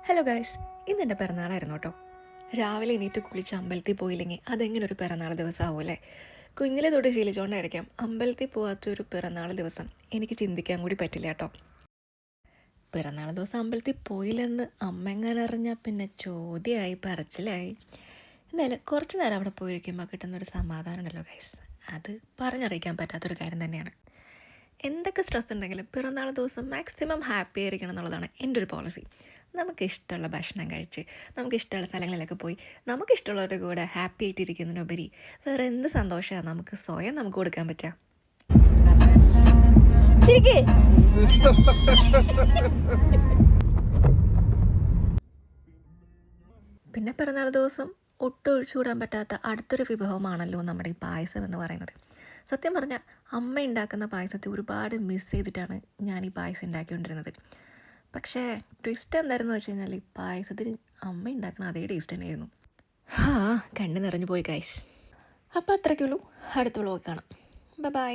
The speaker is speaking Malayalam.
ഹലോ ഗൈസ്, ഇന്നെൻ്റെ പിറന്നാളായിരുന്നു കേട്ടോ. രാവിലെ എണീറ്റ് കുളിച്ച് അമ്പലത്തിൽ പോയില്ലെങ്കിൽ അതെങ്ങനെ ഒരു പിറന്നാൾ ദിവസമാവും അല്ലേ? കുഞ്ഞിലെ തൊട്ട് ശീലിച്ചുകൊണ്ടായിരിക്കാം അമ്പലത്തിൽ പോകാത്തൊരു പിറന്നാൾ ദിവസം എനിക്ക് ചിന്തിക്കാൻ കൂടി പറ്റില്ല കേട്ടോ. പിറന്നാൾ ദിവസം അമ്പലത്തിൽ പോയില്ലെന്ന് അമ്മ എങ്ങനെ അറിഞ്ഞാൽ പിന്നെ ചോദ്യമായി പറച്ചിലായി. എന്തായാലും കുറച്ച് നേരം അവിടെ പോയിരിക്കുമ്പോൾ കിട്ടുന്നൊരു സമാധാനം ഉണ്ടല്ലോ ഗൈസ്, അത് പറഞ്ഞറിയിക്കാൻ പറ്റാത്തൊരു കാര്യം തന്നെയാണ്. എന്തൊക്കെ സ്ട്രെസ് ഉണ്ടെങ്കിലും പിറന്നാൾ ദിവസം മാക്സിമം ഹാപ്പി ആയിരിക്കണം എന്നുള്ളതാണ് എൻ്റെ ഒരു പോളിസി. നമുക്കിഷ്ടമുള്ള ഭക്ഷണം കഴിച്ച് നമുക്കിഷ്ടമുള്ള സ്ഥലങ്ങളിലൊക്കെ പോയി നമുക്കിഷ്ടമുള്ളവരുടെ കൂടെ ഹാപ്പി ആയിട്ടിരിക്കുന്നതിനുപരി വേറെ എന്ത് സന്തോഷമാണ് നമുക്ക് സ്വയം നമുക്ക് കൊടുക്കാൻ പറ്റുക. പിന്നെ പിറന്നാൾ ദിവസം ഒട്ടും ഒഴിച്ചുകൂടാൻ പറ്റാത്ത അടുത്തൊരു വിഭവമാണല്ലോ നമ്മുടെ ഈ പായസം എന്ന് പറയുന്നത്. സത്യം പറഞ്ഞാൽ അമ്മ ഉണ്ടാക്കുന്ന പായസത്തെ ഒരുപാട് മിസ് ചെയ്തിട്ടാണ് ഞാൻ ഈ പായസം ഉണ്ടാക്കിക്കൊണ്ടിരുന്നത്. പക്ഷേ ട്വിസ്റ്റ് എന്തായിരുന്നു വെച്ച് കഴിഞ്ഞാൽ ഈ പായസത്തിന് അമ്മ ഉണ്ടാക്കുന്ന അതേ ടേസ്റ്റ് തന്നെയായിരുന്നു. കണ്ണ് നിറഞ്ഞു പോയി ഗൈസ്. അപ്പോൾ അത്രയ്ക്കുള്ളൂ. അടുത്ത വ്ളോഗ് കാണാം. ബൈ.